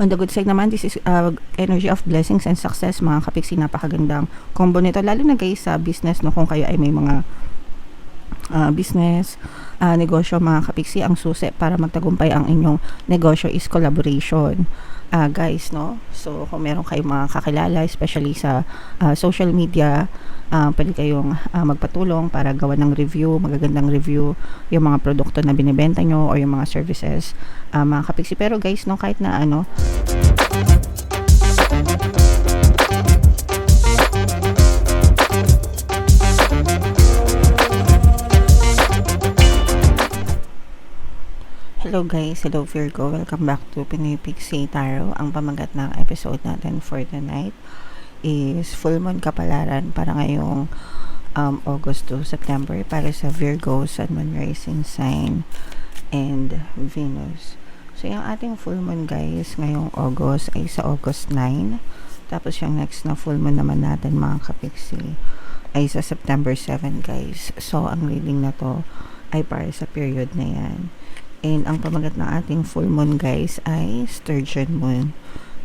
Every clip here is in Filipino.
On the good side naman, this is energy of blessings and success, mga kapiksi. Napakagandang combo nito, lalo na guys sa business, no, kung kayo ay may mga business, negosyo, mga kapiksi. Ang susi para magtagumpay ang inyong negosyo is collaboration, guys, no. So kung meron kayong mga kakilala, especially sa social media, pwede kayong magpatulong para gawa ng review, magagandang review yung mga produkto na binibenta nyo or yung mga services, mga kapiksi. Pero guys, no, kahit na ano, hello guys, hello Virgo, welcome back to Pinoy Pixie Tarot. Ang pamagat ng episode natin for tonight is full moon kapalaran para ngayong August to September para sa Virgo, Sun, Moon, Rising sign and Venus. So yung ating full moon guys ngayong August ay sa August 9, tapos yung next na full moon naman natin, mga kapiksi, ay sa September 7 guys. So ang reading na to ay para sa period na yan. And ang pamagat ng ating full moon guys ay Sturgeon Moon,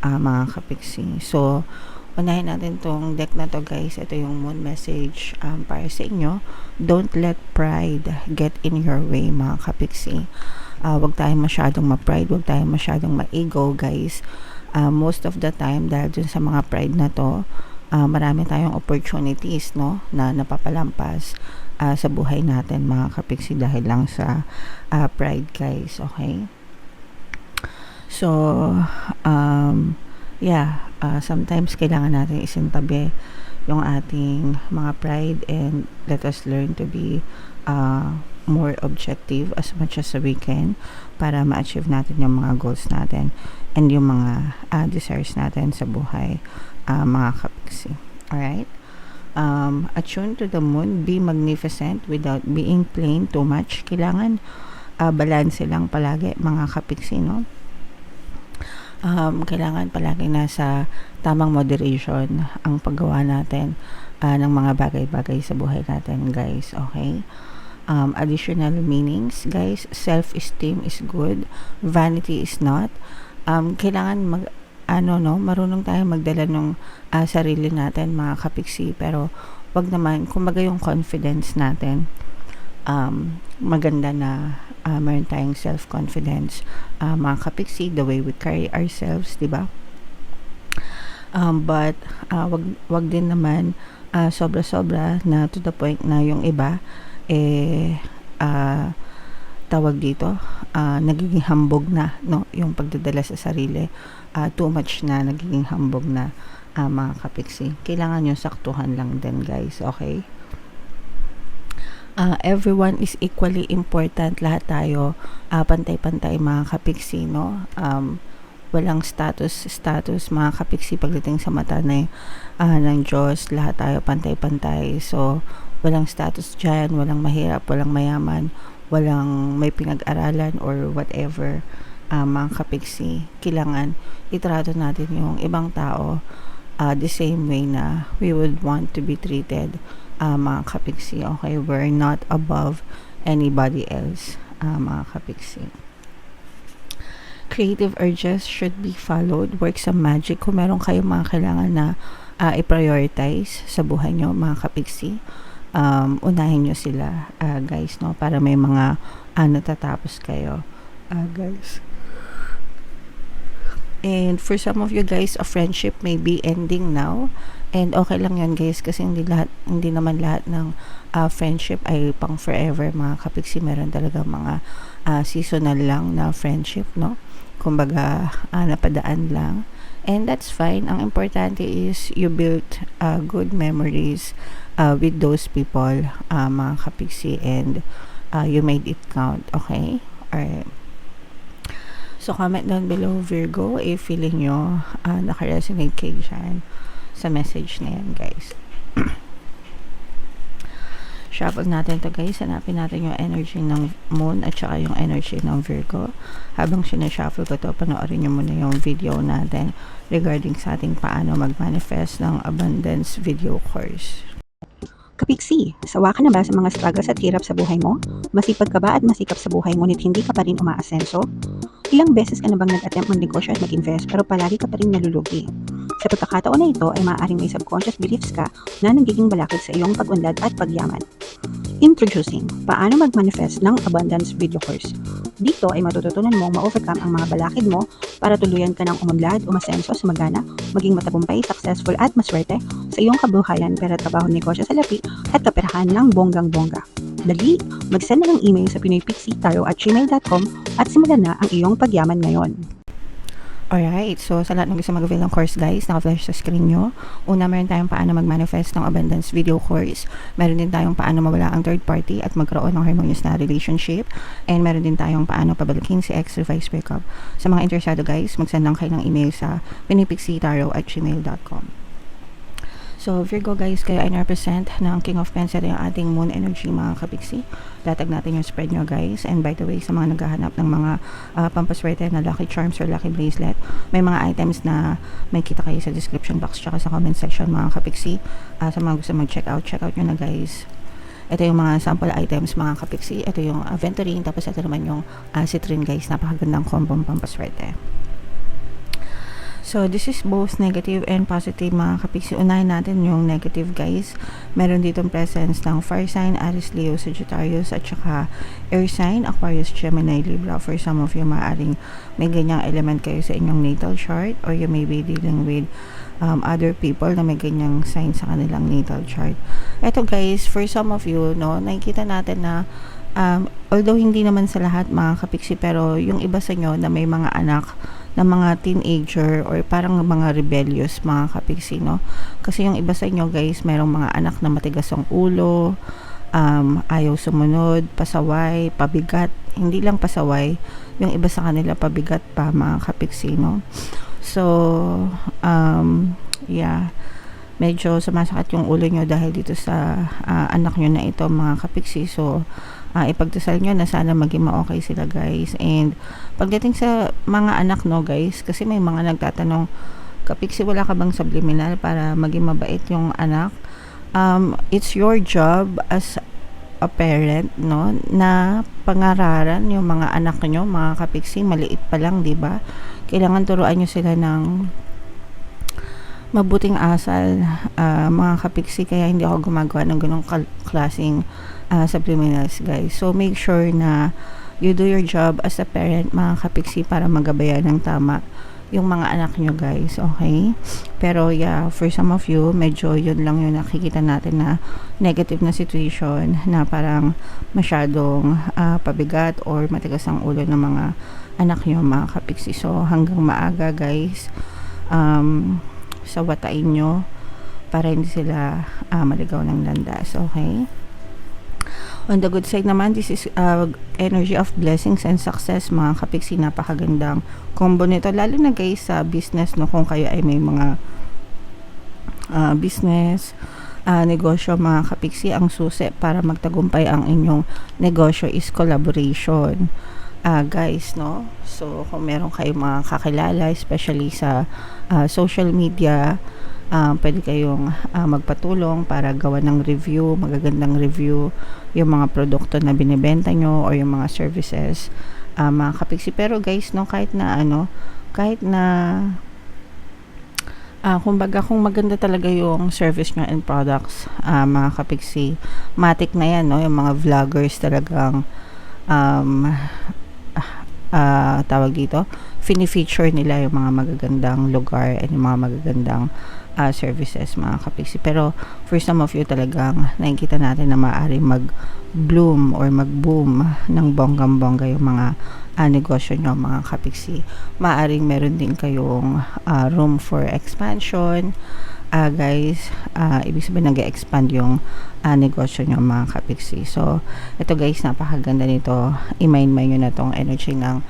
mga kapiksi. So unahin natin tong deck na to guys. Ito yung moon message para sa inyo. Don't let pride get in your way, mga kapiksi. Wag tayong masyadong ma-pride, wag tayong masyadong ma-ego guys. Most of the time, dahil dun sa mga pride na to, marami tayong opportunities, no, na napapalampas sa buhay natin, mga kapiksi, dahil lang sa pride guys. Okay, so sometimes kailangan natin isintabi yung ating mga pride and let us learn to be more objective as much as we can para ma-achieve natin yung mga goals natin and yung mga desires natin sa buhay, mga kapiksi. Alright, attune to the moon, be magnificent without being plain too much. Kailangan balance lang palagi, mga kapiksi, no. Kailangan palagi nasa tamang moderation ang paggawa natin ng mga bagay-bagay sa buhay natin guys. Okay, additional meanings guys, self-esteem is good, vanity is not. Kailangan marunong tayong magdala ng sarili natin, mga kapiksi, pero wag naman, kumbaga yung confidence natin, maganda na meron tayong self-confidence, mga kapiksi, the way we carry ourselves, diba? But wag din naman sobra-sobra na to the point na yung iba tawag dito, nagiging hambog na, no, yung pagdadala sa sarili, too much na, nagiging hambog na, mga kapiksi. Kailangan yung saktuhan lang din guys. Okay, everyone is equally important, lahat tayo pantay-pantay, mga kapiksi, no. Walang status, mga kapiksi, pagdating sa mata ng Diyos, lahat tayo pantay-pantay. So walang status dyan, walang mahirap, walang mayaman, walang may pinag-aralan or whatever, mga kapiksi. Kailangan itrato natin yung ibang tao the same way na we would want to be treated, mga kapiksi. Okay, we're not above anybody else, mga kapiksi. Creative urges should be followed, work sa magic. Kung meron kayong mga kailangan na i-prioritize sa buhay nyo, mga kapiksi, unahin nyo sila, guys, no, para may mga natatapos kayo, guys. And for some of you guys, a friendship may be ending now, and okay lang yan guys, kasi hindi naman lahat ng friendship ay pang forever, mga kapiksi. Meron talaga mga seasonal lang na friendship, no, kumbaga napadaan lang, and that's fine. Ang importante is you built good memories with those people, mga kapiksi, and you made it count. Okay, alright. So comment down below, Virgo, if feeling nyo naka-resonate kayo dyan sa message na yan, guys. Shuffle natin to guys. Hanapin natin yung energy ng moon at saka yung energy ng Virgo. Habang sinashuffle ko to, panoorin nyo muna yung video natin regarding sa ating paano mag-manifest ng abundance video course. Kapiksi, sawa ka na ba sa mga struggles at hirap sa buhay mo? Masipag ka ba at masikap sa buhay ngunit hindi ka pa rin umaasenso? Ilang beses ka na bang nag-attempt magnegosyo at mag-invest pero palagi ka pa rin nalulugi? Sa pagkakataon na ito ay maaaring may subconscious beliefs ka na nagiging balakid sa iyong pag-unlad at pagyaman. Introducing, paano mag-manifest ng abundance video course. Dito ay matututunan mong ma-overcome ang mga balakid mo para tuluyan ka ng umunlad, umasenso, sumagana, maging matagumpay, successful at maswerte sa iyong kabuhayan, pera, trabaho, negosyo, salapi at kaperahan ng bonggang-bongga. Dali, mag-send na ng email sa pinoypixitaro@gmail.com at simulan na ang iyong pagyaman ngayon. Alright, so sa lahat ng gusto mag-avail ng course guys, naka-flash sa screen nyo. Una, meron tayong paano mag-manifest ng abundance video course. Meron din tayong paano mawala ang third party at magkaroon ng harmonious na relationship. And meron din tayong paano pabalikin si ex-revised breakup. Sa mga interesado guys, mag-send lang kayo ng email sa pinoypixitaro@gmail.com. So, Virgo guys, kayo ay na-represent ng King of Pentacles, yung ating moon energy mga kapiksi. Datag natin yung spread nyo guys. And by the way, sa mga naghahanap ng mga pampaswerte na lucky charms or lucky bracelet, may mga items na may kita kayo sa description box tsaka sa comment section mga kapiksi. Sa mga gusto mag-check out nyo na guys. Ito yung mga sample items mga kapiksi. Ito yung aventurine, tapos ito naman yung citrine guys. Napakagandang combo pampaswerte. So, this is both negative and positive mga kapiksi. Unahin natin yung negative guys. Meron ditong presence ng fire sign, Aries, Leo, Sagittarius, at saka air sign, Aquarius, Gemini, Libra. For some of you, maaaring may ganyang element kayo sa inyong natal chart, or you may be dealing with other people na may ganyang sign sa kanilang natal chart. Ito guys, for some of you, no, nakikita natin na although hindi naman sa lahat mga kapiksi, pero yung iba sa inyo na may mga anak na mga teenager or parang mga rebellious mga kapiksi, no? Kasi yung iba sa inyo guys, mayroong mga anak na matigas ang ulo, ayaw sumunod, pasaway, pabigat. Hindi lang pasaway, yung iba sa kanila pabigat pa mga kapiksi, no? So, yeah, medyo sumasakit yung ulo nyo dahil dito sa anak nyo na ito mga kapiksi. So, ipagdasal nyo na sana maging ma-okay sila guys. And pagdating sa mga anak no guys, kasi may mga nagtatanong, kapiksi wala ka bang subliminal para maging mabait yung anak? It's your job as a parent, no, na pangararan yung mga anak nyo mga kapiksi. Maliit pa lang, di ba? Kailangan turuan nyo sila ng mabuting asal mga kapiksi. Kaya hindi ako gumagawa ng ganong klaseng subliminals guys. So make sure na you do your job as a parent mga kapiksi para magabayan ng tama yung mga anak nyo guys, okay? Pero yeah, for some of you, medyo yun lang yung nakikita natin na negative na situation na parang masyadong pabigat or matigas ang ulo ng mga anak nyo mga kapiksi. So hanggang maaga guys, sawatain nyo para hindi sila maligaw ng landas, okay? On the good side naman, this is energy of blessings and success mga kapiksi. Napakagandang combo nito, lalo na guys sa business, no, kung kayo ay may mga business, negosyo mga kapiksi. Ang susi para magtagumpay ang inyong negosyo is collaboration guys, no? So kung meron kayong mga kakilala, especially sa social media, pwede kayong magpatulong para gawa ng review, magagandang review yung mga produkto na binibenta nyo or yung mga services mga kapiksi. Pero guys, no, kahit na kumbaga kung maganda talaga yung service nyo and products mga kapiksi, matik na yan, no? Yung mga vloggers talagang tawag dito, fini-feature nila yung mga magagandang lugar and yung mga magagandang services mga kapiksi. Pero for some of you talagang nakikita natin na maaari mag-bloom or mag-boom ng bonggang-bongga yung mga negosyo nyo mga kapiksi. Maaring meron din kayong room for expansion guys. Ibig sabihin nag-expand yung negosyo nyo mga kapiksi. So ito guys, napakaganda nito. I-mind nyo na tong energy ng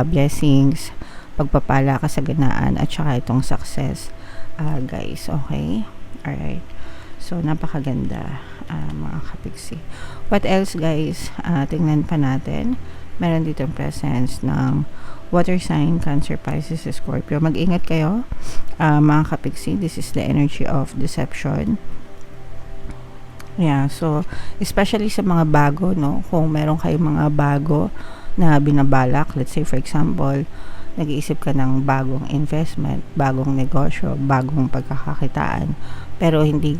blessings, pagpapala, kasaganaan at saka itong success guys, okay? Alright, so napakaganda mga kapiksi. What else guys? Tingnan pa natin. Meron dito presence ng water sign, Cancer, Pisces, Scorpio. Mag-ingat kayo mga kapiksi. This is the energy of deception. Yeah, so especially sa mga bago, no? Kung meron kayong mga bago na binabalak, let's say for example, nag-iisip ka ng bagong investment, bagong negosyo, bagong pagkakakitaan, pero hindi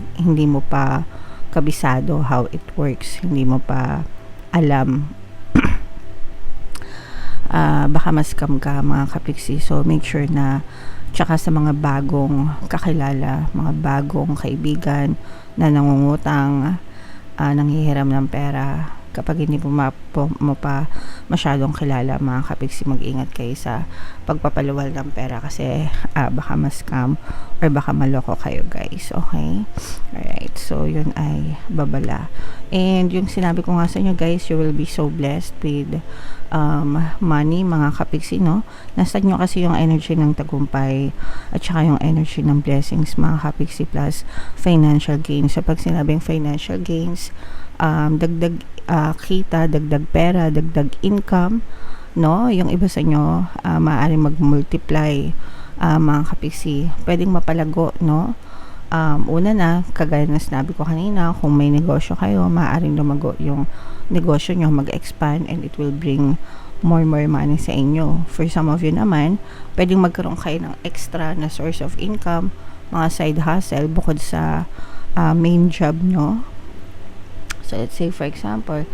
mo pa kabisado how it works, hindi mo pa alam, baka ma-scam ka mga kapiksi. So make sure na tsaka sa mga bagong kakilala, mga bagong kaibigan na nangungutang, nanghihiram ng pera, kapag hindi mo pa masyadong kilala mga kapiksi, mag-ingat kayo sa pagpapaluwal ng pera kasi baka ma-scam or baka maloko kayo guys, okay? Alright, so yun ay babala. And yung sinabi ko nga sa inyo guys, you will be so blessed with money mga kapiksi, no? Nasa nyo kasi yung energy ng tagumpay at saka yung energy ng blessings mga kapiksi, plus financial gains. So pag sinabing financial gains, dagdag kita, dagdag pera, dagdag income, no? Yung iba sa inyo maaaring mag-multiply mga kapiksi, pwedeng mapalago, no? Una na, kagaya na sinabi ko kanina, kung may negosyo kayo, maaaring lumago yung negosyo nyo, mag-expand, and it will bring more money sa inyo. For some of you naman, pwedeng magkaroon kayo ng extra na source of income, mga side hustle bukod sa main job nyo. So let's say for example,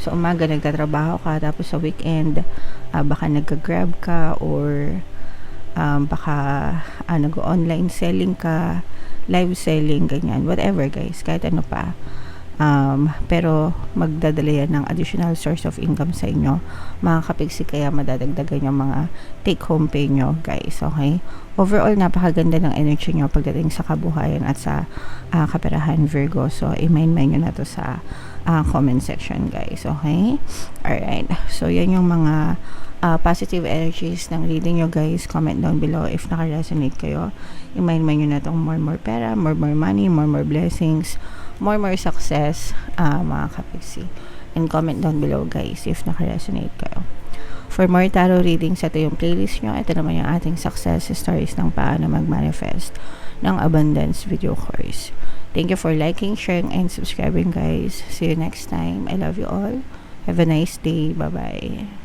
sa umaga nagtatrabaho ka, tapos sa weekend baka nagka-grab ka, or baka nag-online selling ka, live selling, ganyan, whatever guys, kahit ano pa. Pero magdadala yan ng additional source of income sa inyo mga kapiksi, kaya madadagdagan yung mga take home pay nyo guys, okay? Overall, napakaganda ng energy nyo pagdating sa kabuhayan at sa kaperahan Virgo. So i-mind nyo na to sa comment section guys, okay? Alright, so yan yung mga positive energies ng reading nyo guys. Comment down below if naka-resonate kayo. I-mind nyo na tong more pera, more money, more blessings, more success mga kapiksi. And comment down below guys if naka-resonate kayo. For more tarot readings, ito yung playlist nyo. Ito naman yung ating success stories ng paano mag-manifest ng abundance video course. Thank you for liking, sharing, and subscribing guys. See you next time. I love you all. Have a nice day. Bye-bye.